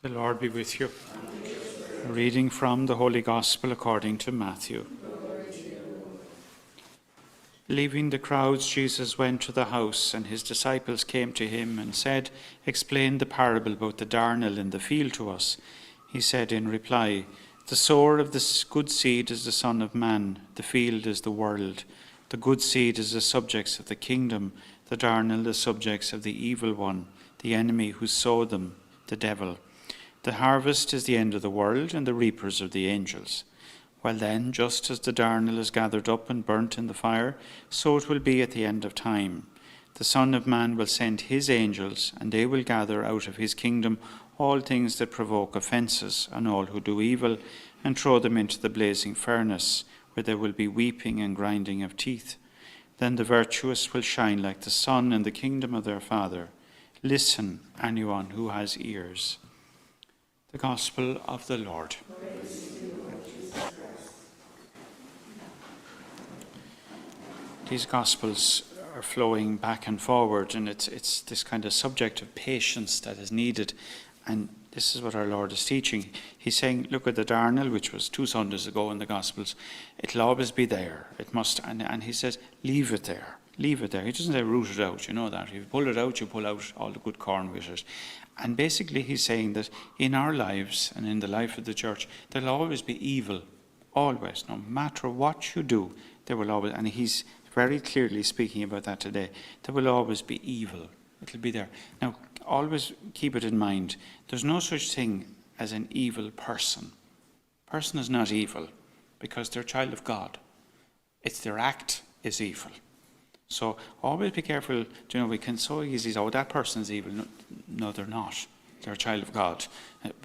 The Lord be with you. A reading from the Holy Gospel according to Matthew. Leaving the crowds, Jesus went to the house, and his disciples came to him and said, "Explain the parable about the darnel in the field to us." He said in reply, "The sower of the good seed is the Son of Man. The field is the world. The good seed is the subjects of the kingdom. The darnel the subjects of the evil one, the enemy who sowed them, the devil. The harvest is the end of the world, and the reapers are the angels. Well then, just as the darnel is gathered up and burnt in the fire, so it will be at the end of time. The Son of Man will send his angels, and they will gather out of his kingdom all things that provoke offences, and all who do evil, and throw them into the blazing furnace, where there will be weeping and grinding of teeth. Then the virtuous will shine like the sun in the kingdom of their Father. Listen, anyone who has ears." The Gospel of the Lord. These Gospels are flowing back and forward, and it's this kind of subject of patience that is needed. And this is what our Lord is teaching. He's saying, look at the darnel, which was 2 Sundays ago in the Gospels. It'll always be there. It must, and he says, leave it there. Leave it there. He doesn't say root it out, you know that. If you pull it out, you pull out all the good corn with it. And basically he's saying that in our lives and in the life of the church, there'll always be evil. Always. No matter what you do, there will always, and he's very clearly speaking about that today, there will always be evil. It'll be there. Now, always keep it in mind. There's no such thing as an evil person. Person is not evil because they're a child of God. It's their act is evil. So always be careful. You know, we can so easily say, "Oh, that person's evil." No, they're not. They're a child of God,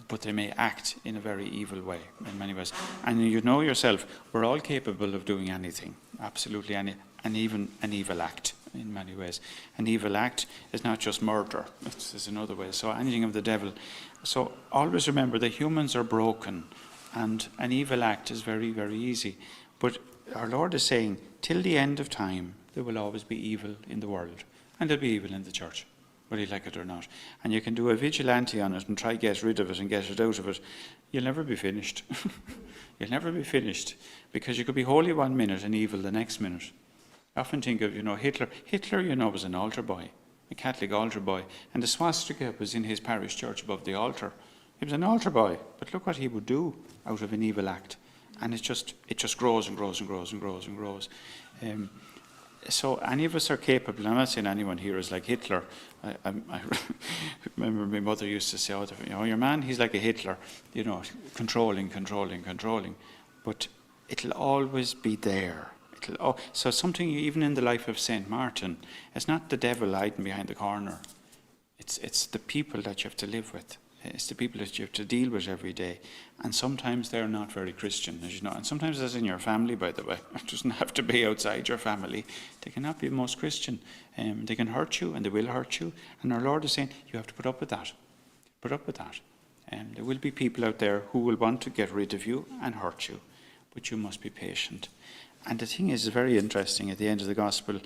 but they may act in a very evil way in many ways. And you know yourself, we're all capable of doing anything, absolutely any, and even an evil act in many ways. An evil act is not just murder; it's another way. So anything of the devil. So always remember that humans are broken, and an evil act is very, very easy. But our Lord is saying, till the end of time, there will always be evil in the world, and there'll be evil in the church, whether you like it or not. And you can do a vigilante on it and try to get rid of it and get it out of it. You'll never be finished. You'll never be finished, because you could be holy one minute and evil the next minute. I often think of, Hitler. Hitler, was an altar boy, a Catholic altar boy, and the swastika was in his parish church above the altar. He was an altar boy, but look what he would do out of an evil act. And it just grows and grows and grows and grows and grows. So any of us are capable. I'm not saying anyone here is like Hitler. I remember my mother used to say, your man, he's like a Hitler, controlling. But it'll always be there. So something even in the life of Saint Martin, it's not the devil hiding behind the corner. It's the people that you have to live with. It's the people that you have to deal with every day. And sometimes they're not very Christian, as you know. And sometimes that's in your family, by the way. It doesn't have to be outside your family. They cannot be most Christian. They can hurt you, and they will hurt you. And our Lord is saying, you have to put up with that. Put up with that. There will be people out there who will want to get rid of you and hurt you. But you must be patient. And the thing is very interesting at the end of the Gospel.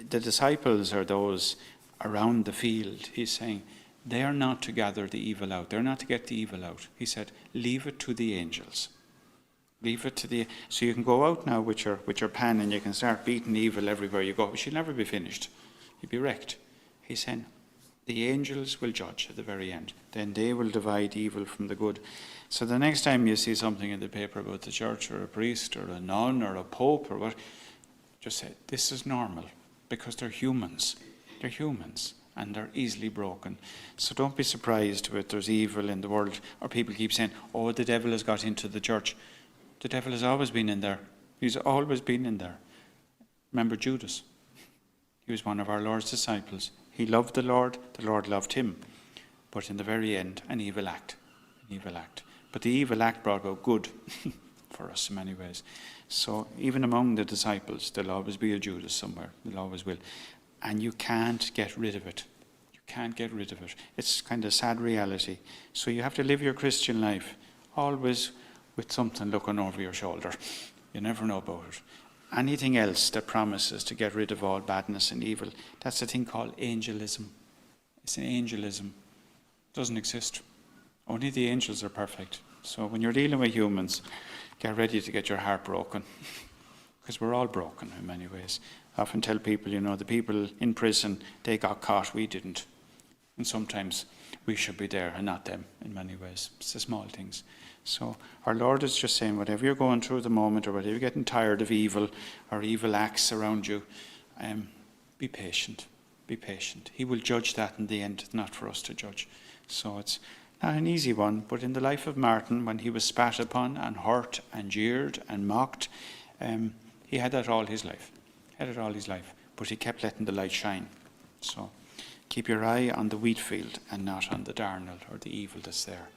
The disciples are those around the field. He's saying, they are not to gather the evil out. They're not to get the evil out. He said, leave it to the angels. Leave it to the... So you can go out now with your pen and you can start beating evil everywhere you go. But you'll never be finished. You'll be wrecked. He's saying, the angels will judge at the very end. Then they will divide evil from the good. So the next time you see something in the paper about the church or a priest or a nun or a pope or what, just say, this is normal. Because they're humans. They're humans. And they're easily broken. So don't be surprised if there's evil in the world, or people keep saying, oh, the devil has got into the church. The devil has always been in there. He's always been in there. Remember Judas? He was one of our Lord's disciples. He loved the Lord loved him. But in the very end, an evil act. But the evil act brought about good for us in many ways. So even among the disciples, there'll always be a Judas somewhere. There always will. And you can't get rid of it. You can't get rid of it. It's kind of sad reality. So you have to live your Christian life always with something looking over your shoulder. You never know about it. Anything else that promises to get rid of all badness and evil, that's a thing called angelism. It's an angelism. It doesn't exist. Only the angels are perfect. So when you're dealing with humans, get ready to get your heart broken. Because we're all broken in many ways. I often tell people, the people in prison, they got caught, we didn't. And sometimes we should be there and not them in many ways. It's the small things. So our Lord is just saying, whatever you're going through at the moment, or whatever you're getting tired of evil or evil acts around you, be patient. Be patient. He will judge that in the end, not for us to judge. So it's not an easy one, but in the life of Martin, when he was spat upon and hurt and jeered and mocked, he had that all his life. But he kept letting the light shine. So keep your eye on the wheat field and not on the darnel or the evil that's there.